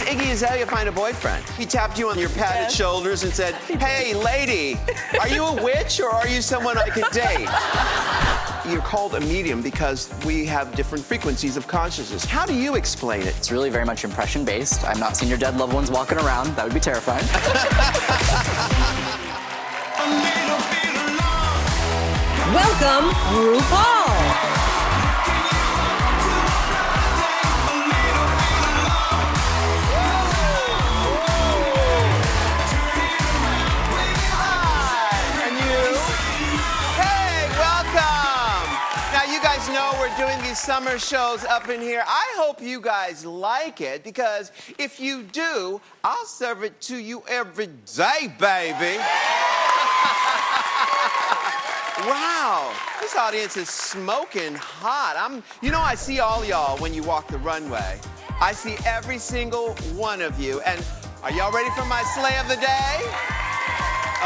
Iggy Azalea find a boyfriend? He tapped you on your padded shoulders and said, "Hey, lady, are you a witch or are you someone I could date?" You're called a medium because we have different frequencies of consciousness. How do you explain it? It's really very much impression-based. I've not seen your dead loved ones walking around. That would be terrifying. Welcome, RuPaul. Know we're doing these summer shows up in here. I hope you guys like it, because if you do, I'll serve it to you every day, baby. Wow, this audience is smoking hot. I see all y'all when you walk the runway. I see every single one of you. And are y'all ready for my slay of the day?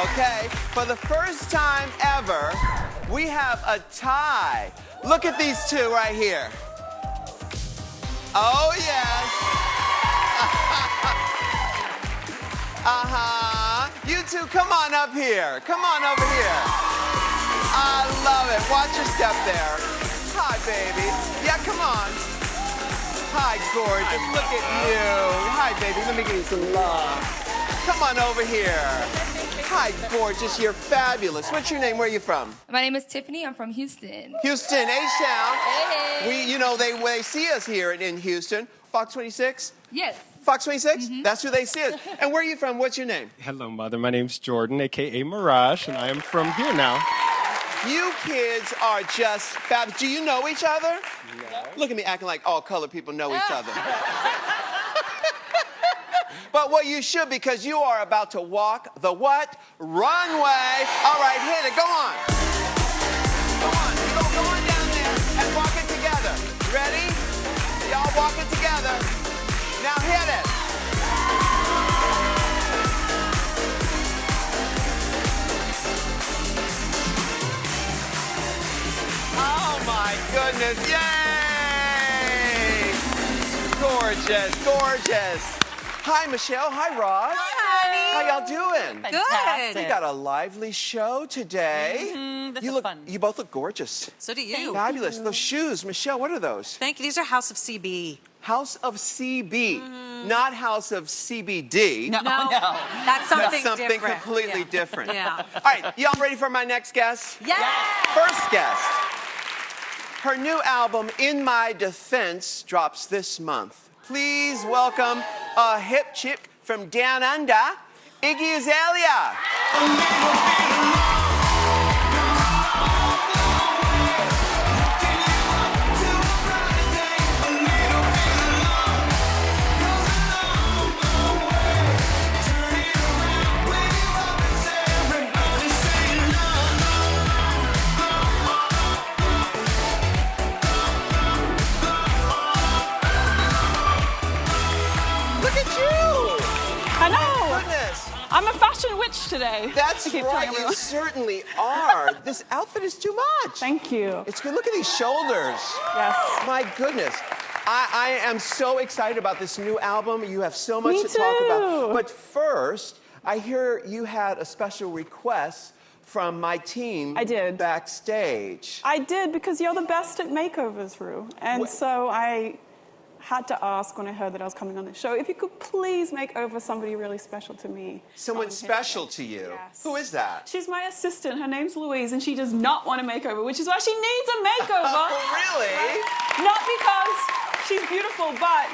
Okay, for the first time ever, we have a tie. Look at these two right here. Oh, yes. You two, come on up here. Come on over here. I love it. Watch your step there. Hi, baby. Yeah, come on. Hi, gorgeous. Look at you. Hi, baby. Let me give you some love. Come on over here. Hi, gorgeous. You're fabulous. What's your name? Where are you from? My name is Tiffany. I'm from Houston. Houston, H-Town. Hey. They see us here in Houston. Fox 26? Yes. Fox 26? That's who they see us. And where are you from? What's your name? Hello, Mother. My name's Jordan, a.k.a. Mirage, and I am from here now. You kids are just fabulous. Do you know each other? No. Look at me acting like all colored people know each other. But what you should, because you are about to walk the what? Runway. All right, hit it. Go on. Go on. Go on down there and walk it together. Ready? Y'all walk it together. Now hit it. Oh, my goodness. Yay! Gorgeous, gorgeous. Hi, Michelle. Hi, Roz. Hi, honey. How y'all doing? Good. We got a lively show today. This is fun. You both look gorgeous. So do you. Fabulous. Those shoes, Michelle, what are those? Thank you. These are House of CB. House of CB, not House of CBD. No. That's something different. Completely different. Yeah. All right, y'all ready for my next guest? Yes. First guest. Her new album, In My Defense, drops this month. Please welcome a hip chick from down under, Iggy Azalea. I know. Goodness. I'm a fashion witch today. That's I keep right, telling you everyone. certainly are. This outfit is too much. Thank you. It's good. Look at these shoulders. Yes. My goodness. I am so excited about this new album. You have so much Me to talk about. too. But first, I hear you had a special request from my team. I did. Backstage. I did, because you're the best at makeovers, Ru. And so I had to ask when I heard that I was coming on the show, if you could please make over somebody really special to me. Someone special to you? Yes. Who is that? She's my assistant. Her name's Louise, and she does not want a makeover, which is why she needs a makeover. Oh, really? Not because she's beautiful, but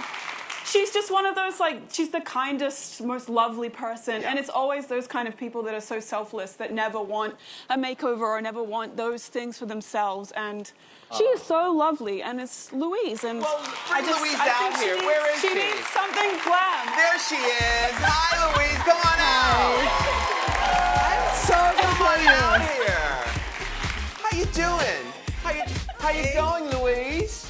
she's just one of those, she's the kindest, most lovely person. Yeah. And it's always those kind of people that are so selfless, that never want a makeover or never want those things for themselves. And she is so lovely, and it's Louise. And Well, bring Louise out here. Where is she? She needs something glam. There she is. Hi, Louise. Come on out. I'm so Come on good out here. How you doing? How you going, Louise?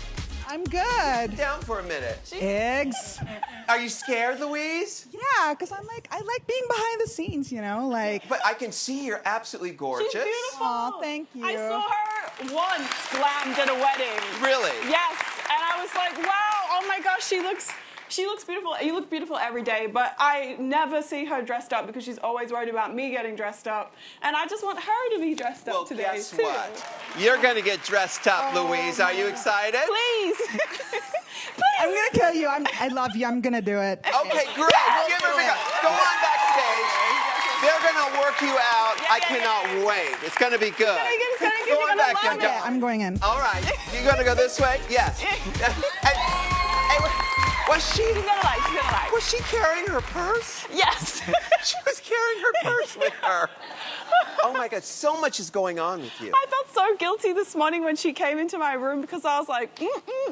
I'm good. Down for a minute. Eggs. Are you scared, Louise? Yeah, because I like being behind the scenes, like. But I can see you're absolutely gorgeous. She's beautiful. Aw, thank you. I saw her once glammed at a wedding. Really? Yes, and I was like, wow, oh my gosh, She looks beautiful. You look beautiful every day, but I never see her dressed up because she's always worried about me getting dressed up. And I just want her to be dressed up today, guess too. what? You're going to get dressed up, Louise. Are you excited? Please. I'm gonna kill you. I love you. I'm gonna do it. Okay, great. Well, give her a big go on backstage. They're going to work you out. I cannot wait. It's going to be good. Go on back, young Okay, girl. I'm going in. All right. You going to go this way? Yes. Hey, was she? She's gonna like. Was she carrying her purse? Yes. She was carrying her purse with her. Oh my God, so much is going on with you. I felt so guilty this morning when she came into my room because I was like,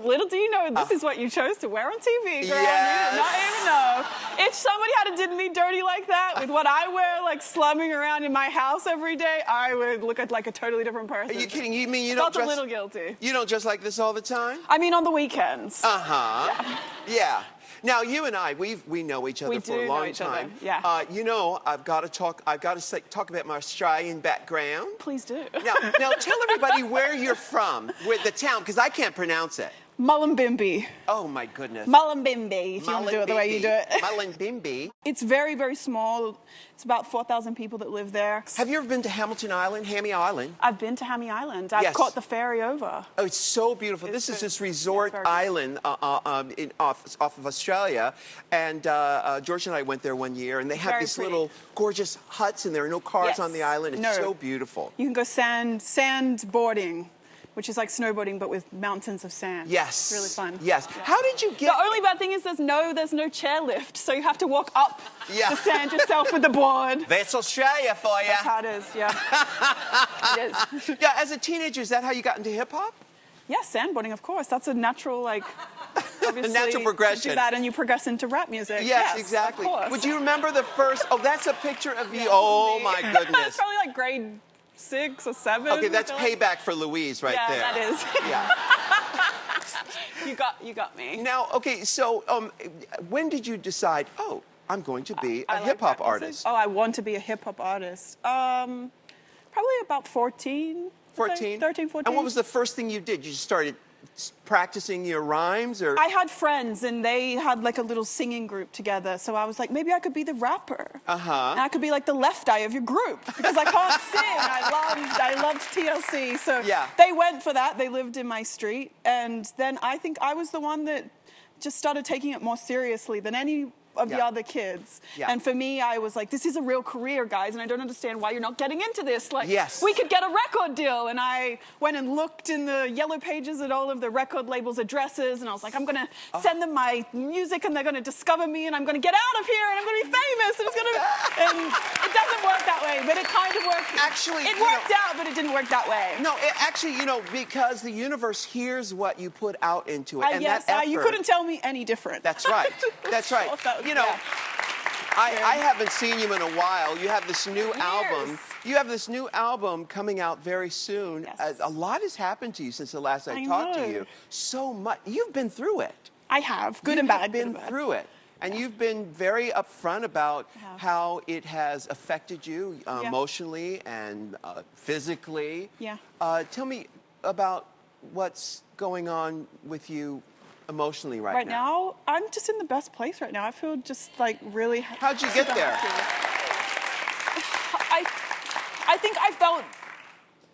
little do you know, this is what you chose to wear on TV, girl. Yes. You did not even know. If somebody had did me dirty like that with what I wear, like slumming around in my house every day, I would look like a totally different person. Are you kidding? You mean you Felt don't dress? a little guilty. You don't dress like this all the time? I mean, on the weekends. Yeah. Now you and I, we know each other We for a do long know each other, time. yeah. You know, I've got to talk about my Australian background. Please do. Now tell everybody where you're from, where the town, because I can't pronounce it. Mullumbimby. Oh my goodness. Mullumbimby, if you want to do it the way you do it. Mullumbimby. It's very, very small. It's about 4,000 people that live there. Have you ever been to Hamilton Island, Hammy Island? I've been to Hammy Island. I've caught the ferry over. Oh, it's so beautiful. This is this resort island off of Australia. And George and I went there one year, and they have these little gorgeous huts, and there are no cars on the island. It's so beautiful. You can go sand boarding, which is like snowboarding, but with mountains of sand. Yes. It's really fun. Yes. Yeah. How did you get... The only bad thing is there's no chairlift, so you have to walk up the sand yourself with the board. That's Australia for you. That's how it is, yeah. It is. Yeah, as a teenager, is that how you got into hip-hop? Yeah, sandboarding, of course. That's a natural, obviously, a natural progression. You do that and you progress into rap music. Yes, exactly. Of course. Would you remember the first... Oh, that's a picture of you. Oh, my goodness. It's probably like grade 6 or 7. Okay, that's payback for Louise right there. Yeah, that is. Yeah. You got me. Now, okay, so when did you decide, I'm going to be a hip-hop artist? Oh, I want to be a hip-hop artist. Probably about 14. 14? 13, 14. And what was the first thing you did? You just started practicing your rhymes, or? I had friends, and they had like a little singing group together. So I was like, maybe I could be the rapper. And I could be like the left eye of your group because I can't sing. I loved TLC. So they went for that. They lived in my street, and then I think I was the one that just started taking it more seriously than any of the other kids. And for me, I was like, this is a real career, guys, and I don't understand why you're not getting into this. Like, we could get a record deal. And I went and looked in the yellow pages at all of the record labels' addresses, and I was like, I'm going to send them my music, and they're going to discover me, and I'm going to get out of here, and I'm going to be famous, and it's going to... And it doesn't work that way, but it kind of worked. Actually, it worked out, but it didn't work that way. No, actually, because the universe hears what you put out into it, and that effort... you couldn't tell me any different. That's right. That's right. I haven't seen you in a while. You have this new album. You have this new album coming out very soon. A lot has happened to you since the last I talked to you. So much. You've been through it. I have. Good and bad. You've been through it. And you've been very upfront about how it has affected you emotionally and physically. Tell me about what's going on with you emotionally right now. Right now, I'm just in the best place right now. I feel just like really... How'd you get there? I think I felt...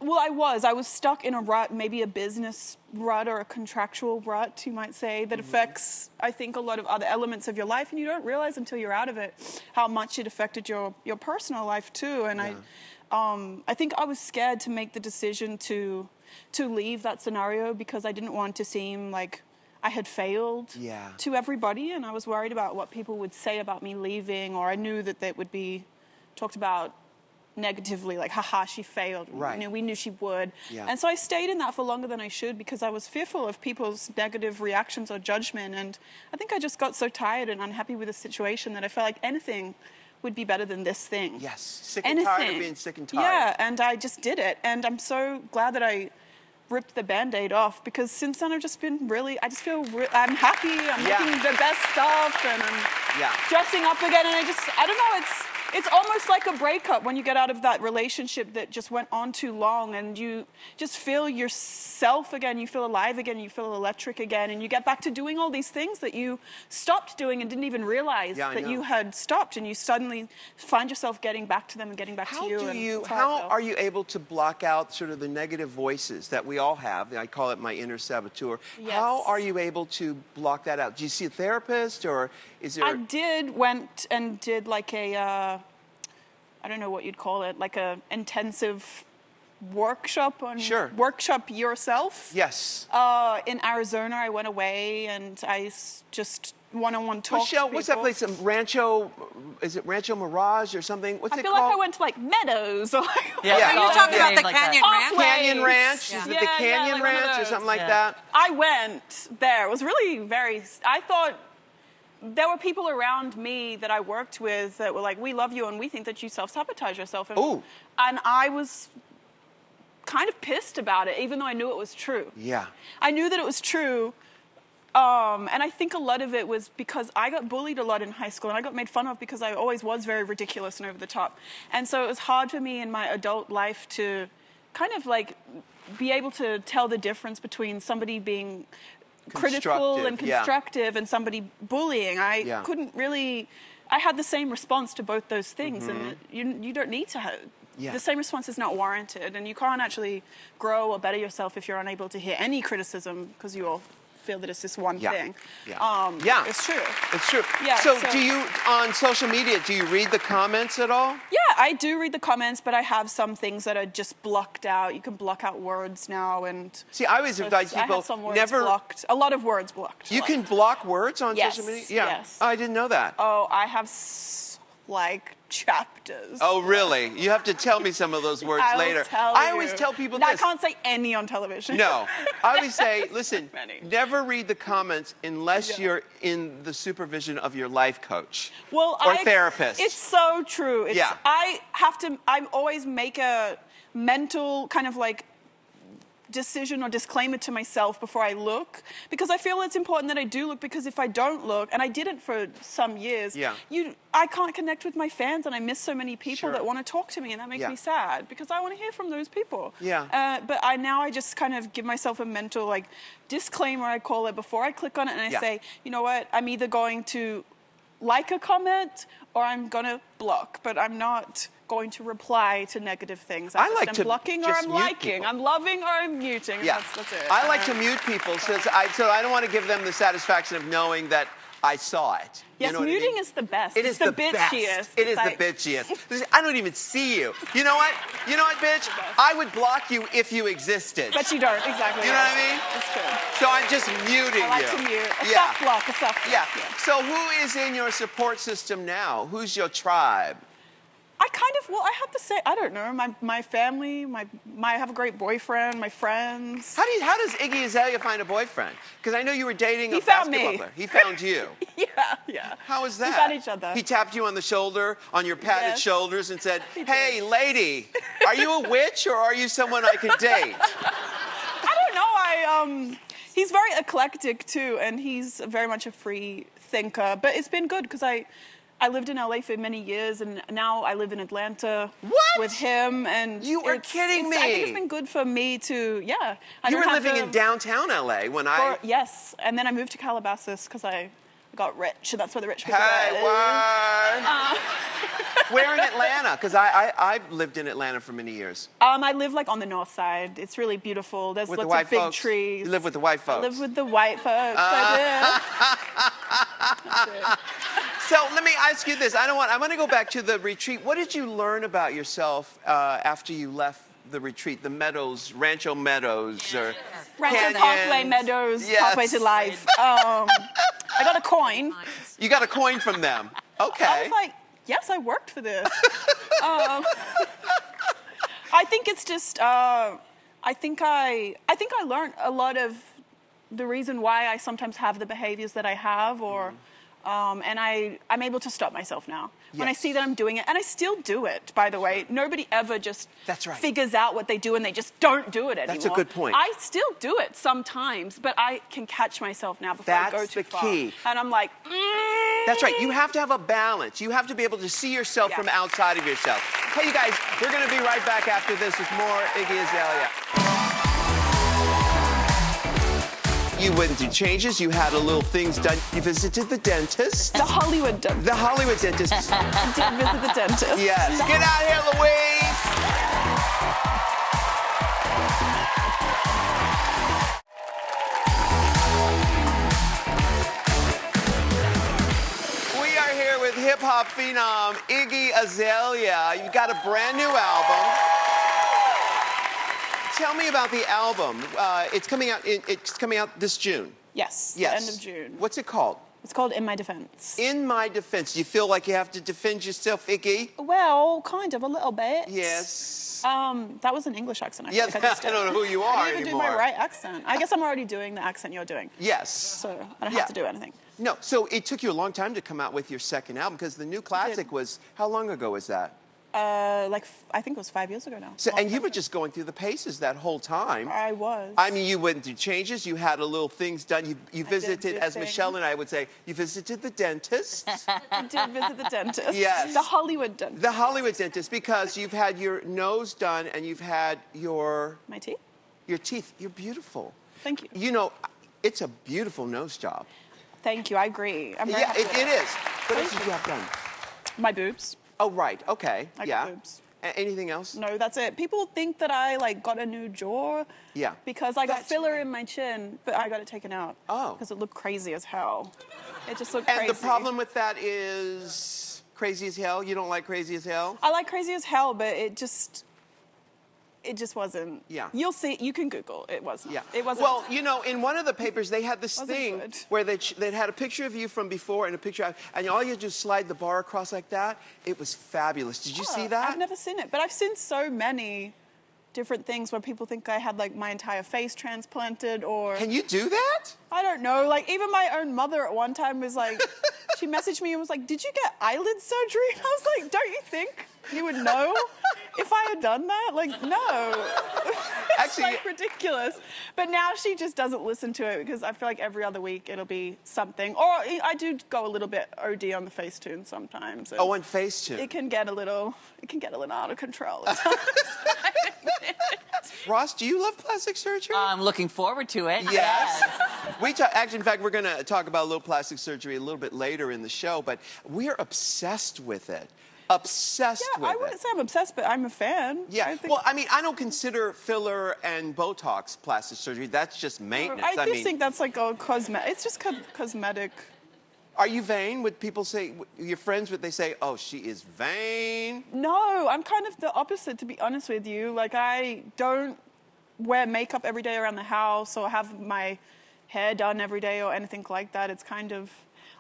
Well, I was stuck in a rut, maybe a business rut or a contractual rut, you might say, that affects, I think, a lot of other elements of your life, and you don't realize until you're out of it how much it affected your personal life too. And I think I was scared to make the decision to leave that scenario because I didn't want to seem like I had failed to everybody, and I was worried about what people would say about me leaving, or I knew that they would be talked about negatively, like, haha, she failed. Right. We knew she would. And so I stayed in that for longer than I should because I was fearful of people's negative reactions or judgment, and I think I just got so tired and unhappy with the situation that I felt like anything would be better than this thing. Yes, sick and tired of being sick and tired. Yeah, and I just did it, and I'm so glad that I ripped the Band-Aid off because since then I've just been I just feel I'm happy, I'm making the best stuff, and I'm dressing up again, and I don't know, It's almost like a breakup when you get out of that relationship that just went on too long, and you just feel yourself again, you feel alive again, you feel electric again, and you get back to doing all these things that you stopped doing and didn't even realize that you had stopped, and you suddenly find yourself getting back to them and getting back to you. How are you able to block out sort of the negative voices that we all have? I call it my inner saboteur. Yes. How are you able to block that out? Do you see a therapist, or is there? Went and did like a, I don't know what you'd call it, like a intensive workshop on workshop yourself. Yes. In Arizona, I went away and I just one-on-one talked Michelle, to what's that people. place? Rancho, is it Rancho Mirage or something? What's I it feel called? like I went to like Meadows. Or like, Yeah. Are you talking about the like Canyon that. Ranch? Canyon Ranch? Yeah. Is it the Canyon like one of Ranch or those. something like that? I went there. It was really I thought there were people around me that I worked with that were like, we love you and we think that you self-sabotage yourself. And I was kind of pissed about it, even though I knew it was true. Yeah. I knew that it was true. And I think a lot of it was because I got bullied a lot in high school, and I got made fun of because I always was very ridiculous and over the top. And so it was hard for me in my adult life to kind of like be able to tell the difference between somebody being critical and constructive and somebody bullying. I couldn't really, I had the same response to both those things, and you don't need to have, the same response is not warranted, and you can't actually grow or better yourself if you're unable to hear any criticism because you all feel that it's this one thing. It's true. It's true. Yeah, so do you, on social media, do you read the comments at all? Yeah, I do read the comments, but I have some things that are just blocked out. You can block out words now, and see, I always advise people I have some words never blocked. A lot of words blocked. You can block words on social media? Yeah. Yes. Oh, I didn't know that. Oh, I have like chapters. Oh, really? You have to tell me some of those words later. I always tell people this. I can't say any on television. No. I always say, listen, Many. never read the comments unless you're in the supervision of your life coach or therapist. It's so true. It's, Yeah. I always make a mental kind of like decision or disclaimer to myself before I look, because I feel it's important that I do look, because if I don't look, and I didn't for some years, I can't connect with my fans, and I miss so many people that want to talk to me, and that makes me sad because I want to hear from those people. But I just kind of give myself a mental like disclaimer, I call it, before I click on it, and I say, you know what, I'm either going to like a comment or I'm going to block, but I'm not going to reply to negative things. I'm blocking or I'm liking. People. I'm loving or I'm muting. Yeah. That's it. I like to mute people so I don't want to give them the satisfaction of knowing that I saw it. Yes, you know muting I mean? is the best. It is the bitchiest. Best. It is the bitchiest. I don't even see you. You know what? You know what, bitch? I would block you if you existed. But you don't, exactly. You know what I mean? That's true. So I'm just muting you. I like to mute. A soft block, a soft block. Yeah. So who is in your support system now? Who's your tribe? I have to say, I don't know, my family, I have a great boyfriend, my friends. How does Iggy Azalea find a boyfriend? Because I know you were dating a basketball player. He found you. Yeah. How was that? We found each other. He tapped you on the shoulder, on your padded shoulders, and said, "Hey, lady, are you a witch or are you someone I can date?" I don't know. He's very eclectic too, and he's very much a free thinker. But it's been good because I lived in LA for many years, and now I live in Atlanta with him. And you are kidding me! I think it's been good for me to, You were living in downtown LA when yes, and then I moved to Calabasas because I got rich, and that's where the rich people Hey, are. Where in Atlanta? Because I've lived in Atlanta for many years. I live like on the north side. It's really beautiful. There's with lots of big folks. trees. You live with the white folks. I live with the white folks. I do. So let me ask you this. I want to go back to the retreat. What did you learn about yourself after you left the retreat? The meadows, Rancho Meadows, or Rancho Parkway Meadows, Pathway to Life. I got a coin. You got a coin from them. Okay. I was like, yes, I worked for this. I think it's just. I think I learned a lot of the reason why I sometimes have the behaviors that I have, or. And I'm able to stop myself now. When I see that I'm doing it, and I still do it, by the way. Nobody ever just figures out what they do and they just don't do it anymore. That's a good point. I still do it sometimes, but I can catch myself now before I go too far. That's the key. And I'm like, That's right. You have to have a balance. You have to be able to see yourself from outside of yourself. Hey, you guys, we're going to be right back after this with more Iggy Azalea. You went through changes. You had a little things done. You visited the dentist. The Hollywood dentist. The Hollywood dentist. I did visit the dentist. Yes. Get out here, Louise. We are here with hip-hop phenom Iggy Azalea. You've got a brand new album. Tell me about the album. It's coming out this June. Yes. Yes. The end of June. What's it called? It's called In My Defense. In My Defense. You feel like you have to defend yourself, Iggy? Well, kind of, a little bit. Yes. That was an English accent. Yes, I don't know who you are I didn't even anymore. do my right accent. I guess I'm already doing the accent you're doing. Yes. So I don't have to do anything. No, so it took you a long time to come out with your second album because the new classic was, how long ago was that? I think it was 5 years ago now. So, and you were just going through the paces that whole time. I was. I mean, you went through changes. You had a little things done. You visited, as things. Michelle and I would say, you visited the dentist. I did visit the dentist. Yes. The Hollywood dentist. The Hollywood dentist, because you've had your nose done and you've had My teeth? your teeth. You're beautiful. Thank you. You know, it's a beautiful nose job. Thank you. I agree. I'm very Yeah, happy with it is. What else did you have done? My boobs. Oh, right. Okay. I yeah. got boobs. Anything else? No, that's it. People think that I got a new jaw. Yeah. Because I got That's filler right. in my chin, but I got it taken out. Oh. Because it looked crazy as hell. It just looked And crazy. the problem with that is crazy as hell. You don't like crazy as hell? I like crazy as hell, but it just wasn't. Yeah. You'll see. You can Google. It wasn't. Yeah. It wasn't. Well, you know, in one of the papers, they had this Wasn't thing good. where they had a picture of you from before and a picture of, and all you had to do is slide the bar across like that. It was fabulous. Did you see that? I've never seen it, but I've seen so many different things where people think I had my entire face transplanted or. Can you do that? I don't know. Even my own mother at one time was like, she messaged me and was like, "Did you get eyelid surgery?" And I was like, "Don't you think you would know if I had done that?" No. It's Actually, ridiculous. But now she just doesn't listen to it because I feel like every other week it'll be something. Or I do go a little bit OD on the Facetune sometimes. Oh, on Facetune. It can get a little out of control. Ross, do you love plastic surgery? I'm looking forward to it. Yes. Actually, in fact, we're going to talk about a little plastic surgery a little bit later in the show, but we're obsessed with it. Obsessed with it. I wouldn't say I'm obsessed, but I'm a fan. Yeah. Well, I mean, I don't consider filler and Botox plastic surgery. That's just maintenance. I just think that's like a cosmetic. It's just cosmetic. Are you vain? Would people say, your friends, would they say, oh, she is vain? No, I'm kind of the opposite, to be honest with you. I don't wear makeup every day around the house or have my hair done every day or anything like that. It's kind of,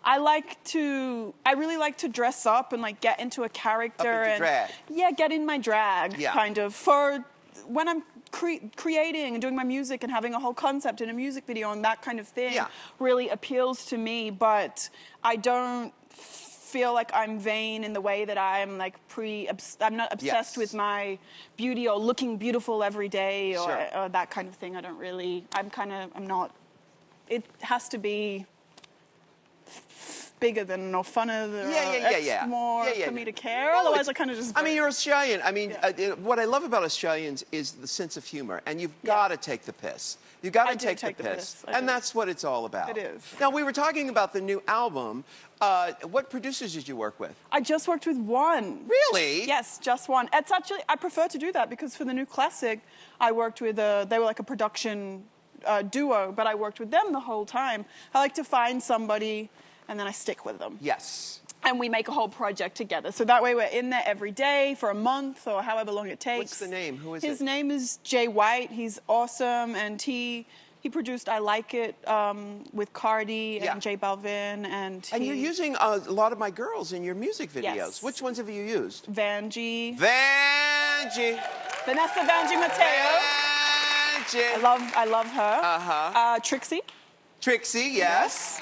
I really like to dress up and get into a character. Up into drag. Yeah, get in my drag, Yeah. kind of. For when I'm creating and doing my music and having a whole concept in a music video and that kind of thing really appeals to me, but I don't feel like I'm vain in the way that I'm I'm not obsessed with my beauty or looking beautiful every day or that kind of thing. I don't really, I'm not, it has to be bigger than or funner than more for me to care. No, Otherwise, I kind of just. I mean, you're Australian. I mean, what I love about Australians is the sense of humor, and you've got to take the piss. You've got to take the piss, and that's what it's all about. It is. Now, we were talking about the new album. What producers did you work with? I just worked with one. Really? Yes, just one. It's actually, I prefer to do that because for the new classic, I worked with they were like a production duo, but I worked with them the whole time. I like to find somebody and then I stick with them. Yes. And we make a whole project together. So that way we're in there every day for a month or however long it takes. What's the name? Who is His it? name is Jay White. He's awesome. And he produced I Like It with Cardi and J Balvin. And you're using a lot of my girls in your music videos. Yes. Which ones have you used? Vanjie. Vanjie. Vanessa Vanjie Mateo. Vanjie. I love her. Uh-huh. Trixie. Trixie, yes.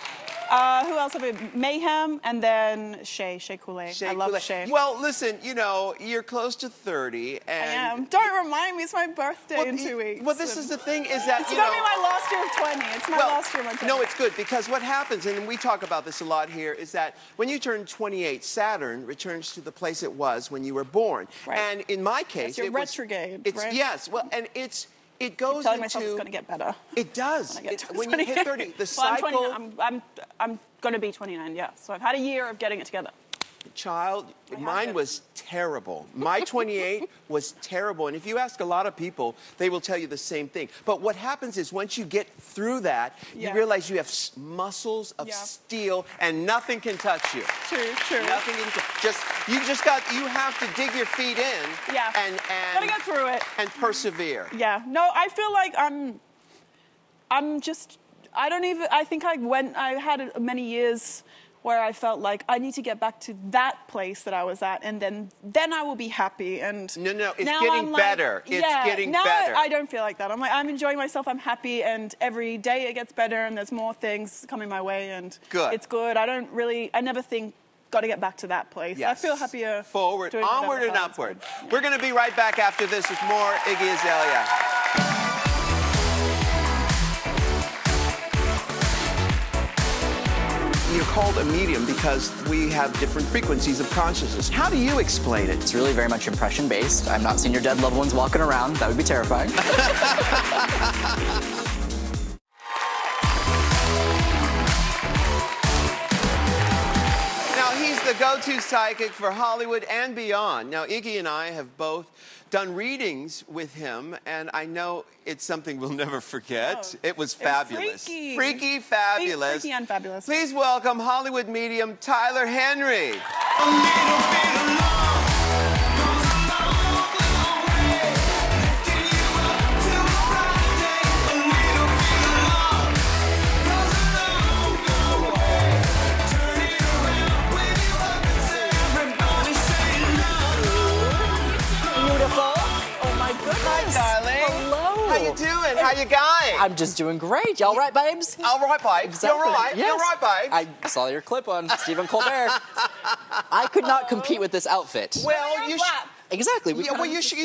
Who else have we? Mayhem, and then Shay Coulee. I love Shay. Well, listen, you know, you're close to 30, and... I am. Don't remind me, it's my birthday in 2 weeks. Well, this is the thing, is that, it's gonna be my last year of 20. It's my last year of my 20. No, it's good, because what happens, and we talk about this a lot here, is that when you turn 28, Saturn returns to the place it was when you were born. Right. And in my case, you're retrograde, right? Yes, well, and it goes telling into... myself it's going to get better. It does. When you hit 30, the well, cycle... I'm going to be 29, yeah. So I've had a year of getting it together. Child, mine was terrible. My 28 was terrible. And if you ask a lot of people, they will tell you the same thing. But what happens is once you get through that, you realize you have muscles of steel and nothing can touch you. True. Nothing can you have to dig your feet in. Yeah. And gotta get through it. And persevere. Yeah. No, I feel like I think I had many years where I felt like I need to get back to that place that I was at, and then I will be happy. And no, it's getting better. It's getting better. Now I don't feel like that. I'm enjoying myself. I'm happy, and every day it gets better, and there's more things coming my way, and it's good. I never think got to get back to that place. Yes. I feel happier. Forward, onward, and upward. We're going to be right back after this with more Iggy Azalea. You're called a medium because we have different frequencies of consciousness. How do you explain it? It's really very much impression-based. I'm not seeing your dead loved ones walking around. That would be terrifying. Now, he's the go-to psychic for Hollywood and beyond. Now, Iggy and I have both done readings with him, and I know it's something we'll never forget. It was fabulous. Freaky. Freaky fabulous. Freaky and fabulous. Please welcome Hollywood medium Tyler Henry. How you doing? How you going? I'm just doing great. Y'all right, babes? All right, babes. Exactly. You're right. Yes. You're right, babes. I saw your clip on Stephen Colbert. I could not compete with this outfit. Well, you should. Exactly. You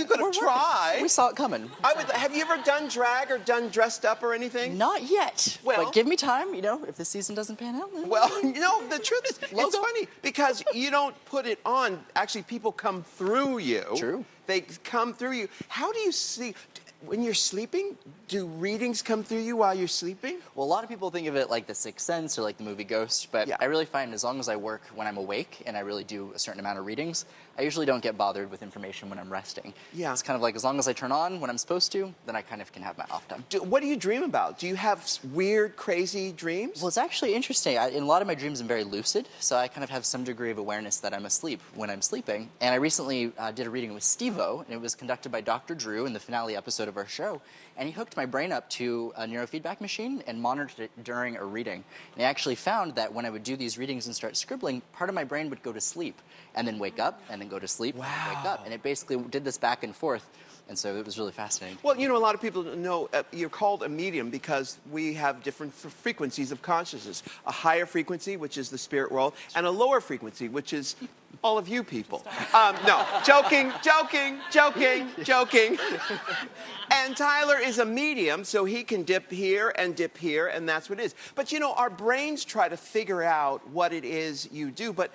could have tried. We saw it coming. Have you ever done drag or done dressed up or anything? Not yet. Well, but give me time. You know, if the season doesn't pan out. Then well, you know, the truth is, it's funny because you don't put it on. Actually, people come through you. True. They come through you. How do you see? When you're sleeping, do readings come through you while you're sleeping? Well, a lot of people think of it like The Sixth Sense or like the movie Ghost, but I really find as long as I work when I'm awake and I really do a certain amount of readings, I usually don't get bothered with information when I'm resting. Yeah. It's kind of like as long as I turn on when I'm supposed to, then I kind of can have my off time. What do you dream about? Do you have weird, crazy dreams? Well, it's actually interesting. In a lot of my dreams, I'm very lucid, so I kind of have some degree of awareness that I'm asleep when I'm sleeping. And I recently did a reading with Steve-O, and it was conducted by Dr. Drew in the finale episode of our show. And he hooked my brain up to a neurofeedback machine and monitored it during a reading. And he actually found that when I would do these readings and start scribbling, part of my brain would go to sleep and then wake up and then go to sleep and wake up. And it basically did this back and forth. And so it was really fascinating. Well, you know, a lot of people know you're called a medium because we have different frequencies of consciousness. A higher frequency, which is the spirit world, and a lower frequency, which is all of you people. No, joking. And Tyler is a medium, so he can dip here, and that's what it is. But, you know, our brains try to figure out what it is you do, but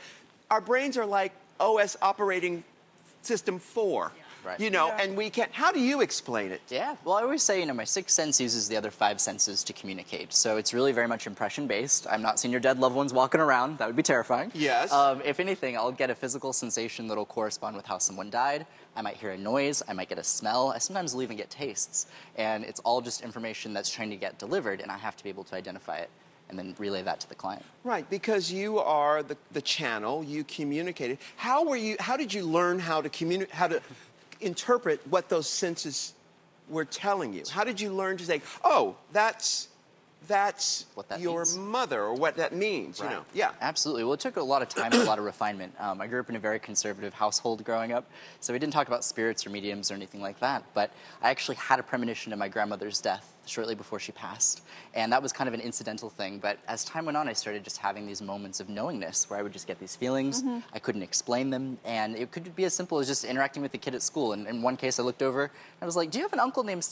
our brains are like OS operating system 4. Right. You know, and we can't. How do you explain it? Yeah, well, I always say, you know, my sixth sense uses the other 5 senses to communicate. So it's really very much impression-based. I'm not seeing your dead loved ones walking around. That would be terrifying. Yes. If anything, I'll get a physical sensation that'll correspond with how someone died. I might hear a noise. I might get a smell. I sometimes will even get tastes. And it's all just information that's trying to get delivered, and I have to be able to identify it and then relay that to the client. Right, because you are the channel. You communicated. How did you learn how to interpret what those senses were telling you? How did you learn to say, oh, that's that's what that your means. mother or what that means, you Right. know. Yeah. Absolutely. Well, it took a lot of time and a lot of refinement. I grew up in a very conservative household growing up, so we didn't talk about spirits or mediums or anything like that. But I actually had a premonition of my grandmother's death shortly before she passed, and that was kind of an incidental thing. But as time went on, I started just having these moments of knowingness where I would just get these feelings. I couldn't explain them, and it could be as simple as just interacting with the kid at school. And in one case, I looked over, and I was like, "Do you have an uncle named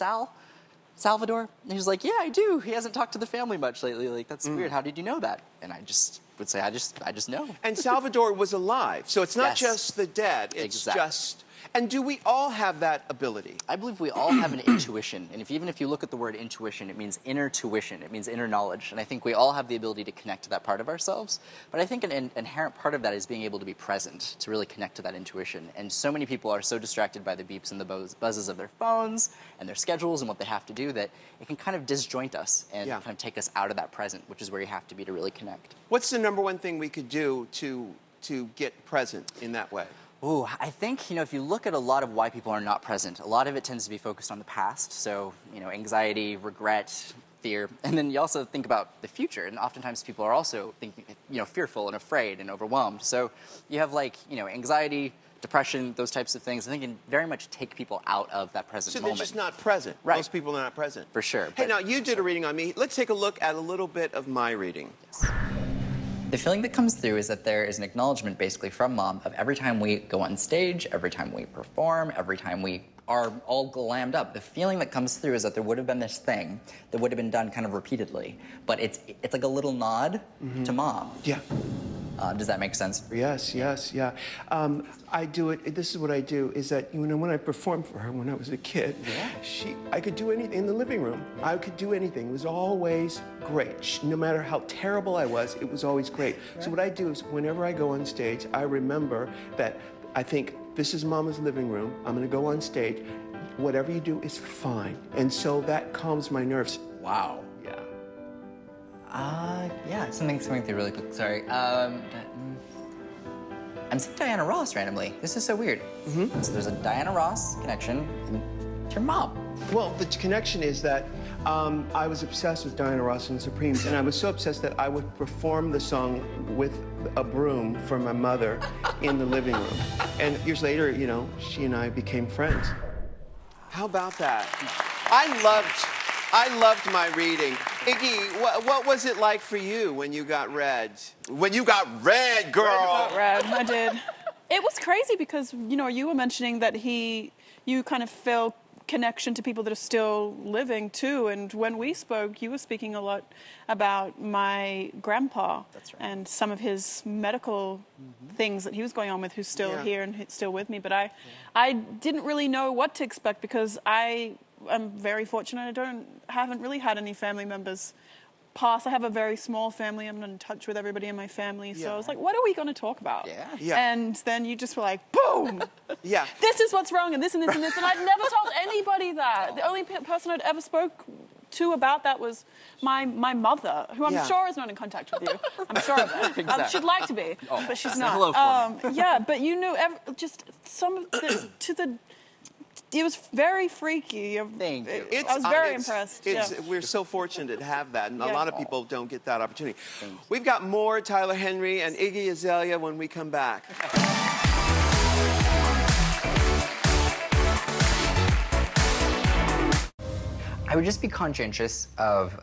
Salvador?" And he was like, "Yeah, I do. He hasn't talked to the family much lately. Like, that's weird. How did you know that?" And I just would say, I just know. And Salvador was alive, so it's not Yes. just the dead. It's Exactly. just. And do we all have that ability? I believe we all have an intuition, and even if you look at the word intuition, it means inner tuition. It means inner knowledge, and I think we all have the ability to connect to that part of ourselves. But I think an inherent part of that is being able to be present, to really connect to that intuition. And so many people are so distracted by the beeps and the buzzes of their phones and their schedules and what they have to do that it can kind of disjoint us and kind of take us out of that present, which is where you have to be to really connect. What's the number one thing we could do to get present in that way? Ooh, I think, if you look at a lot of why people are not present, a lot of it tends to be focused on the past. So, anxiety, regret, fear. And then you also think about the future. And oftentimes people are also thinking, fearful and afraid and overwhelmed. So you have anxiety, depression, those types of things. I think can very much take people out of that present moment. So they're just not present. Right. Most people are not present. For sure. Hey, now you did a reading on me. Let's take a look at a little bit of my reading. Yes. The feeling that comes through is that there is an acknowledgement basically from Mom of every time we go on stage, every time we perform, every time we are all glammed up. The feeling that comes through is that there would have been this thing that would have been done kind of repeatedly, but it's like a little nod to Mom. Yeah. Does that make sense? Yes, yeah. I do it, this is what I do, is that, when I performed for her when I was a kid, I could do anything in the living room. I could do anything. It was always great. No matter how terrible I was, it was always great. Right. So what I do is whenever I go on stage, I remember that I think, this is Mama's living room. I'm going to go on stage. Whatever you do is fine. And so that calms my nerves. Wow. Yeah, something's coming through really quick. Sorry. I'm seeing Diana Ross randomly. This is so weird. So there's a Diana Ross connection to your mom. Well, the connection is that I was obsessed with Diana Ross and the Supremes, and I was so obsessed that I would perform the song with a broom for my mother in the living room. And years later, she and I became friends. How about that? I loved my reading. Iggy, what was it like for you when you got read? When you got read, girl! I did. It was crazy because, you were mentioning that you kind of feel connection to people that are still living too. And when we spoke, you were speaking a lot about my grandpa. That's right. And some of his medical things that he was going on with, who's still here and still with me. But I didn't really know what to expect because I'm very fortunate. I haven't really had any family members pass. I have a very small family. I'm not in touch with everybody in my family. So I was like, what are we going to talk about? Yeah. And then you just were like, boom! Yeah. This is what's wrong, and this and this and this. And I'd never told anybody that. The only person I'd ever spoke to about that was my mother, who I'm sure is not in contact with you. I'm sure of it. Exactly. She'd like to be, but she's not. Hello for me. Yeah, but just some of the it was very freaky. Thank you. I was very impressed. We're so fortunate to have that, and a lot of people don't get that opportunity. We've got more Tyler Henry and Iggy Azalea when we come back. I would just be conscientious of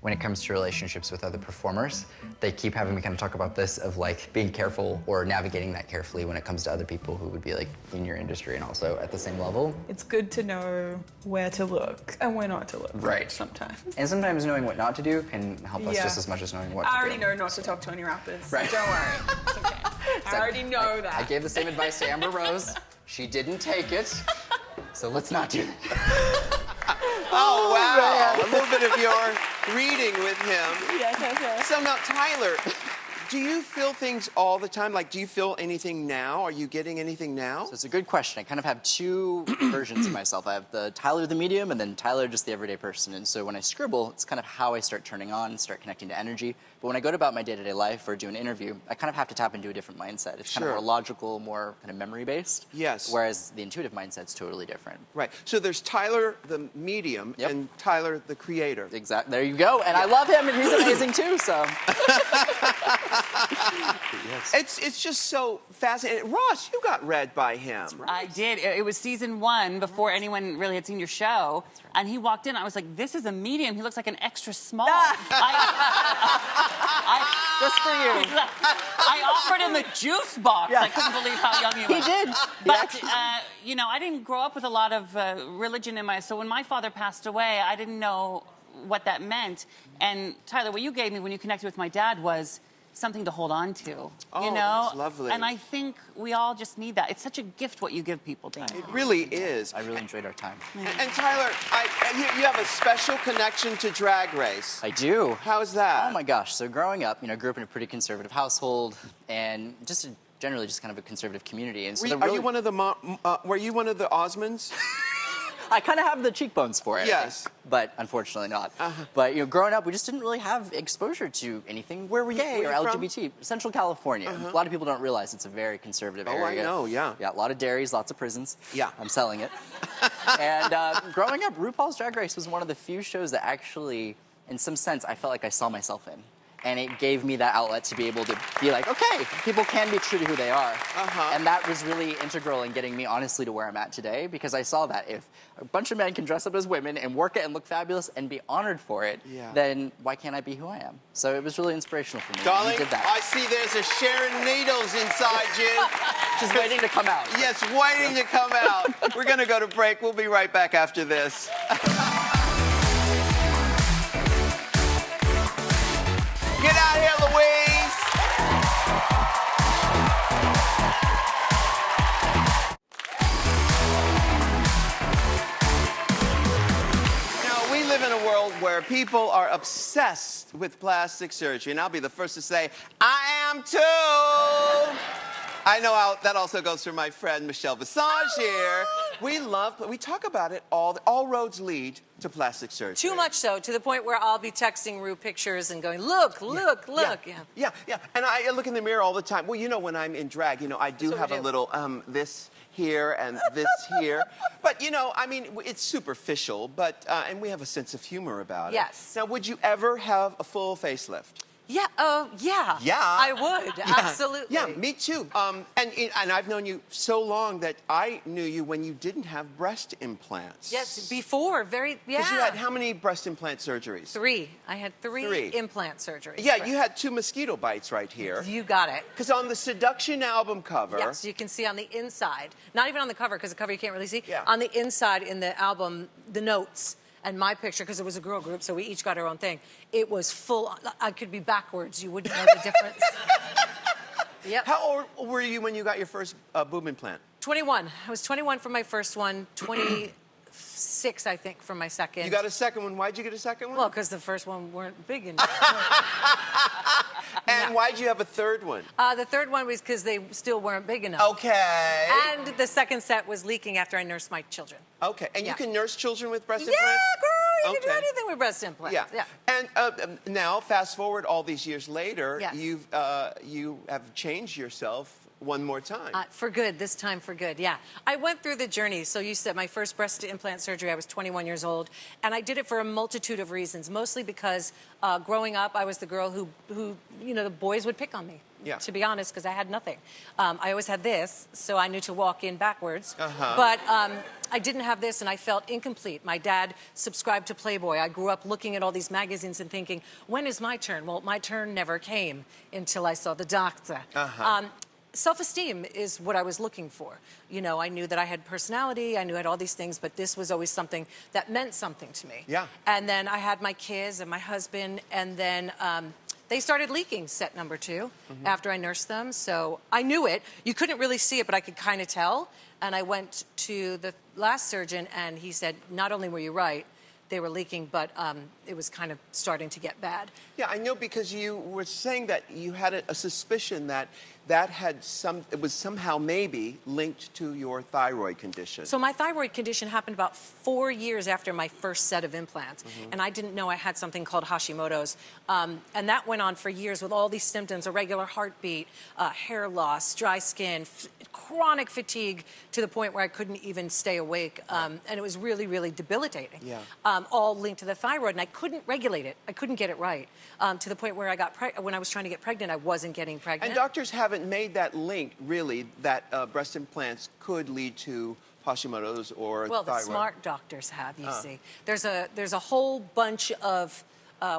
when it comes to relationships with other performers. They keep having me kind of talk about this of being careful or navigating that carefully when it comes to other people who would be in your industry and also at the same level. It's good to know where to look and where not to look. Right. Sometimes. And sometimes knowing what not to do can help us just as much as knowing what to do. I already know not to talk to any rappers. Right. So don't worry. It's okay. I already know that. I gave the same advice to Amber Rose. She didn't take it. So let's not do that. Oh, wow. A little bit of your reading with him. Yes. So now, Tyler, do you feel things all the time? Like, do you feel anything now? Are you getting anything now? So it's a good question. I kind of have two versions of myself. I have the Tyler the medium and then Tyler just the everyday person. And so when I scribble, it's kind of how I start turning on, start connecting to energy. But when I go about my day-to-day life or do an interview, I kind of have to tap into a different mindset. It's kind of more logical, more kind of memory-based. Yes. Whereas the intuitive mindset's totally different. Right. So there's Tyler the medium and Tyler the creator. Exactly. There you go. And I love him, and he's amazing too. So. It's just so fascinating. Ross, you got read by him. I did. It was season 1 before anyone really had seen your show. And he walked in. I was like, this is a medium. He looks like an extra small. Just for you. I offered him a juice box. I couldn't believe how young he was. He did. But, you know, I didn't grow up with a lot of religion in my... So when my father passed away, I didn't know what that meant. And, Tyler, what you gave me when you connected with my dad was something to hold on to, you know? That's lovely. And I think we all just need that. It's such a gift what you give people, Dan. It really is. I really enjoyed our time. And Tyler, you have a special connection to Drag Race. I do. How's that? Oh my gosh. So growing up, you know, I grew up in a pretty conservative household and just generally just kind of a conservative community. And so Are you one of the were you one of the Osmonds? I kind of have the cheekbones for it. Yes. But unfortunately not. But, you know, growing up, we just didn't really have exposure to anything Where were you, gay or from? LGBT. Central California. A lot of people don't realize it's a very conservative area. Oh, I know, yeah. Yeah, a lot of dairies, lots of prisons. Yeah. I'm selling it. And growing up, RuPaul's Drag Race was one of the few shows that actually, in some sense, I felt like I saw myself in. And it gave me that outlet to be able to be like, okay, people can be true to who they are. And that was really integral in getting me honestly to where I'm at today, because I saw that if a bunch of men can dress up as women and work it and look fabulous and be honored for it, then why can't I be who I am? So it was really inspirational for me. Darling, You did that. I see there's a Sharon Needles inside you. Just waiting to come out. Yes, waiting to come out. We're going to go to break. We'll be right back after this. Get out here, Louise! Now, we live in a world where people are obsessed with plastic surgery, and I'll be the first to say, I am too! I know that also goes for my friend Michelle Visage here. We talk about it all roads lead to plastic surgery. Too much so, to the point where I'll be texting Ru pictures and going, look. Yeah. And I look in the mirror all the time. Well, you know, when I'm in drag, you know, I do have a little this here and this here. But, you know, I mean, it's superficial, but, and we have a sense of humor about it. Yes. Now, would you ever have a full facelift? Yeah, Yeah. I would, absolutely. Yeah, me too. And I've known you so long that I knew you when you didn't have breast implants. Yes, before, Because you had how many breast implant surgeries? 3. I had 3 implant surgeries. Yeah, correct. you had 2 mosquito bites right here. You got it. Because on the Seduction album cover... Yes, you can see on the inside, not even on the cover, because the cover you can't really see. Yeah. On the inside in the album, the notes, and my picture, because it was a girl group, so we each got our own thing. It was full. I could be backwards. You wouldn't know the difference. Yep. How old were you when you got your first boob implant? 21. I was 21 for my first one, 26, I think, for my second. You got a second one. Why'd you get a second one? Well, because the first one weren't big enough. And why'd you have a third one? The third one was because they still weren't big enough. Okay. And the second set was leaking after I nursed my children. Okay. And you can nurse children with breast Yeah, implants? girl, you can do anything with breast implants. Yeah. And now, fast forward all these years later, Yes. you have changed yourself one more time. For good, this time for good, yeah. I went through the journey. So you said my first breast implant surgery, I was 21 years old. And I did it for a multitude of reasons, mostly because growing up, I was the girl who, you know, the boys would pick on me. Yeah. To be honest, because I had nothing. I always had this, so I knew to walk in backwards. But I didn't have this, and I felt incomplete. My dad subscribed to Playboy. I grew up looking at all these magazines and thinking, when is my turn? Well, my turn never came until I saw the doctor. Self-esteem is what I was looking for. You know, I knew that I had personality, I knew I had all these things, but this was always something that meant something to me. Yeah. And then I had my kids and my husband, and then they started leaking set number 2 after I nursed them. So I knew it. You couldn't really see it, but I could kind of tell. And I went to the last surgeon, and he said, not only were you right, they were leaking, but it was kind of starting to get bad. Yeah, I know, because you were saying that you had a suspicion that it was somehow maybe linked to your thyroid condition. So my thyroid condition happened about 4 years after my first set of implants, and I didn't know I had something called Hashimoto's, and that went on for years with all these symptoms: irregular heartbeat, hair loss, dry skin, chronic fatigue, to the point where I couldn't even stay awake, and it was really, really debilitating. Yeah. All linked to the thyroid, and I couldn't regulate it. I couldn't get it right, to the point where when I was trying to get pregnant, I wasn't getting pregnant. And doctors haven't made that link, really, that breast implants could lead to Hashimoto's or well, thyroid. the smart doctors have, you see. There's a whole bunch of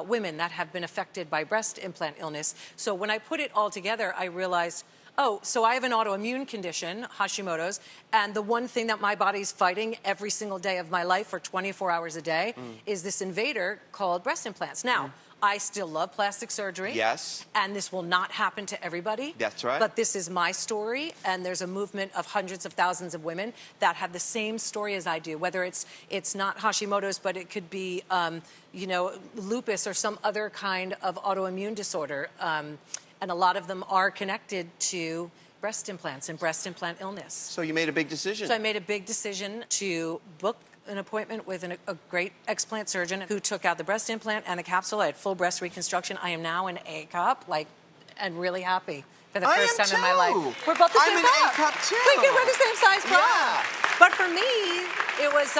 women that have been affected by breast implant illness. So when I put it all together, I realized, oh, so I have an autoimmune condition, Hashimoto's, and the one thing that my body's fighting every single day of my life for 24 hours a day is this invader called breast implants. Now, I still love plastic surgery. Yes. And this will not happen to everybody. That's right. But this is my story, and there's a movement of hundreds of thousands of women that have the same story as I do, whether it's not Hashimoto's, but it could be, lupus or some other kind of autoimmune disorder. And a lot of them are connected to breast implants and breast implant illness. So you made a big decision. So I made a big decision to book an appointment with a great explant surgeon who took out the breast implant and the capsule. I had full breast reconstruction. I am now an A cup, and really happy for the first time in my life. We're both the same I'm an cup. A cup too. We can wear the same size bra. Yeah. But for me, it was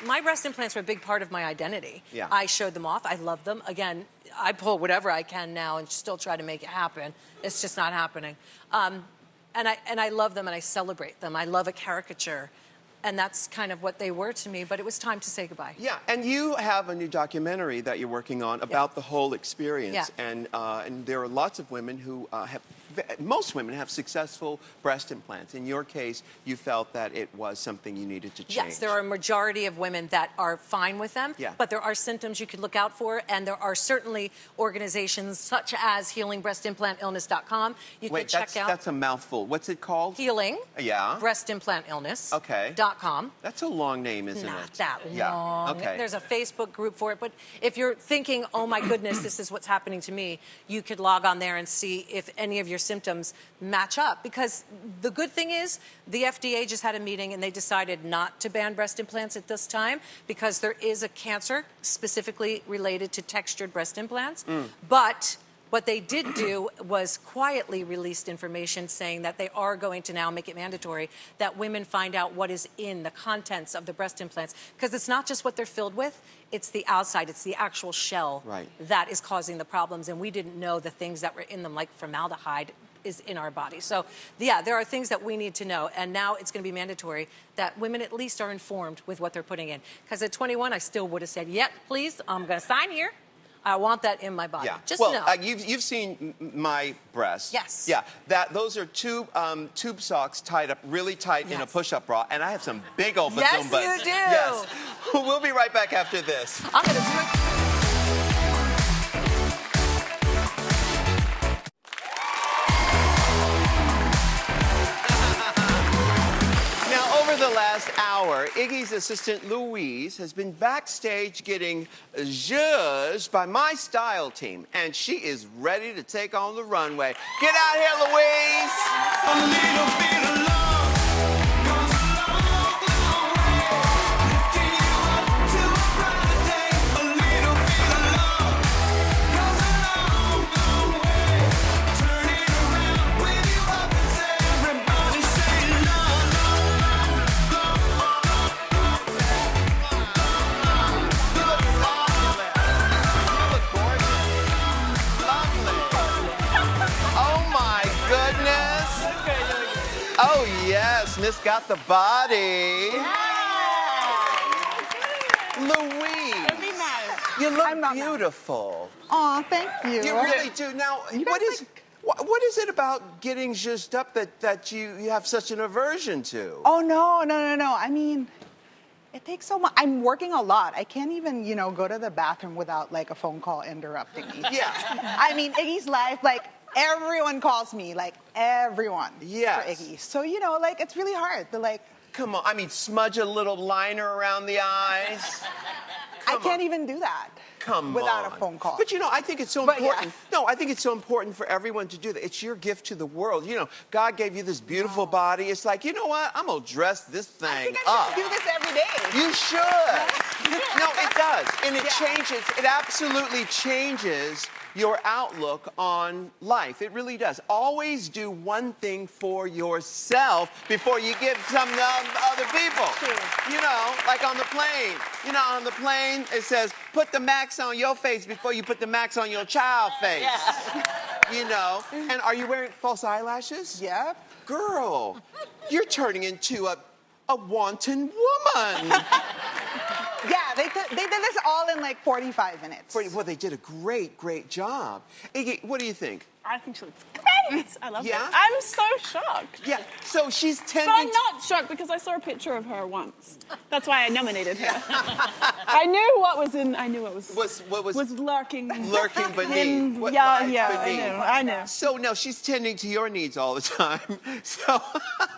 my breast implants were a big part of my identity. Yeah. I showed them off. I love them. Again, I pull whatever I can now and still try to make it happen. It's just not happening. And I love them and I celebrate them. I love a caricature. And that's kind of what they were to me, but it was time to say goodbye. Yeah, and you have a new documentary that you're working on about the whole experience. Yeah. And there are lots of women who most women have successful breast implants. In your case, you felt that it was something you needed to change. Yes, there are a majority of women that are fine with them, Yeah. but there are symptoms you could look out for, and there are certainly organizations such as HealingBreastImplantIllness.com. You Wait, can check out that's a mouthful. What's it called? Healing Yeah. BreastImplantIllness. Okay. .com. That's a long name, isn't Not it? that Yeah. long. Okay. There's a Facebook group for it. But if you're thinking, oh my goodness, this is what's happening to me, you could log on there and see if any of your symptoms match up. Because the good thing is the FDA just had a meeting and they decided not to ban breast implants at this time because there is a cancer specifically related to textured breast implants. But what they did do was quietly released information saying that they are going to now make it mandatory that women find out what is in the contents of the breast implants. Because it's not just what they're filled with, it's the outside, it's the actual shell that is causing the problems. And we didn't know the things that were in them, like formaldehyde is in our body. So yeah, there are things that we need to know. And now it's going to be mandatory that women at least are informed with what they're putting in. Because at 21, I still would have said, yep, please, I'm going to sign here. I want that in my body. Yeah. Just well, know. You've seen my breasts. Yes. Yeah. Those are tube socks tied up really tight in a push-up bra, and I have some big old Yes, bazoombas. you do. Yes. We'll be right back after this. I'm going to do it. The last hour, Iggy's assistant Louise has been backstage getting judged by my style team, and she is ready to take on the runway. Get out here, Louise! A little bit of love goes a long, long way. Lifting you up to a brighter day. A little bit of love goes a long, long way. Turn it around with you up and say, everybody say love, love, love. Oh, yes, Miss got the body. Louise, you look beautiful. Aw, thank you. You really do. Now, what is it about getting zhuzhed up that you have such an aversion to? Oh, no. I mean, it takes so much. I'm working a lot. I can't even, go to the bathroom without, like, a phone call interrupting me. Yeah. I mean, Iggy's life, like, everyone calls me, like, everyone for Iggy. So, it's really hard to, like... Come on, I mean, smudge a little liner around the eyes. I can't even do that. Without a phone call. But you know, I think it's so important. No, I think it's so important for everyone to do that. It's your gift to the world. You know, God gave you this beautiful body. It's like, you know what? I'm gonna dress this thing I think up. I should do this every day. You should. No, it does. And it changes, it absolutely changes your outlook on life. It really does. Always do one thing for yourself before you give something to other people. You know, like on the plane. You know, on the plane, it says, put the max on your face before you put the max on your child's face. Yeah. You know, and are you wearing false eyelashes? Yep. Girl, you're turning into a wanton woman. Yeah, they did this all in like 45 minutes. Well, they did a great job. Iggy, what do you think? I think she looks great. I love Yeah? it. I'm so shocked. Yeah, so she's tending But I'm not shocked because I saw a picture of her once. That's why I nominated her. I knew what was in. I knew what was lurking. Lurking beneath. What Yeah, lies yeah. beneath. I know. So no, she's tending to your needs all the time. So,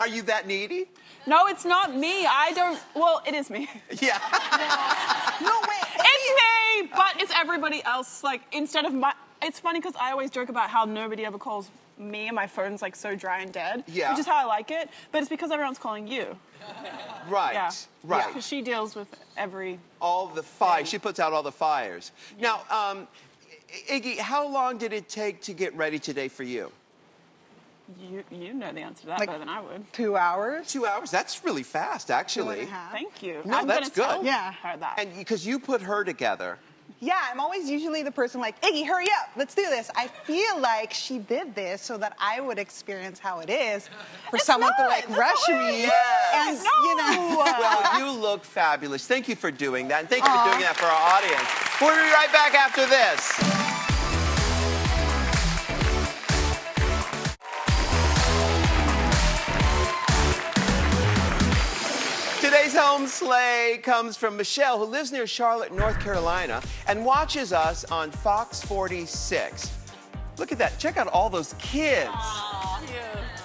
are you that needy? No, it's not me. I don't. Well, it is me. Yeah. No, wait. It's me, but it's everybody else. Like instead of my. It's funny because I always joke about how nobody ever calls me and my phone's like so dry and dead. Yeah. Which is how I like it. But it's because everyone's calling you. Right. Yeah. Right. Because she deals with every. All the fires. She puts out all the fires. Now, Iggy, how long did it take to get ready today for you? You know the answer to that Like better than I would. 2 hours. 2 hours. That's really fast, actually. 2.5. Thank you. No, I'm that's gonna tell good. Yeah. her that. And because you put her together. Yeah, I'm always usually the person like, Iggy, hurry up, let's do this. I feel like she did this so that I would experience how it is for someone to like rush me. Yes. And, you know. Well, you look fabulous. Thank you for doing that. And thank you for doing that for our audience. We'll be right back after this. Today's home sleigh comes from Michelle, who lives near Charlotte, North Carolina, and watches us on Fox 46. Look at that. Check out all those kids.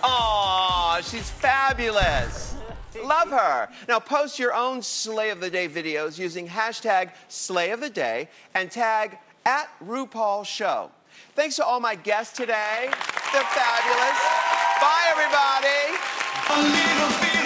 Aw, she's fabulous. Love her. Now post your own Slay of the Day videos using hashtag Slay of the Day and tag @RuPaul Show. Thanks to all my guests today. They're fabulous. Bye, everybody. A little bit.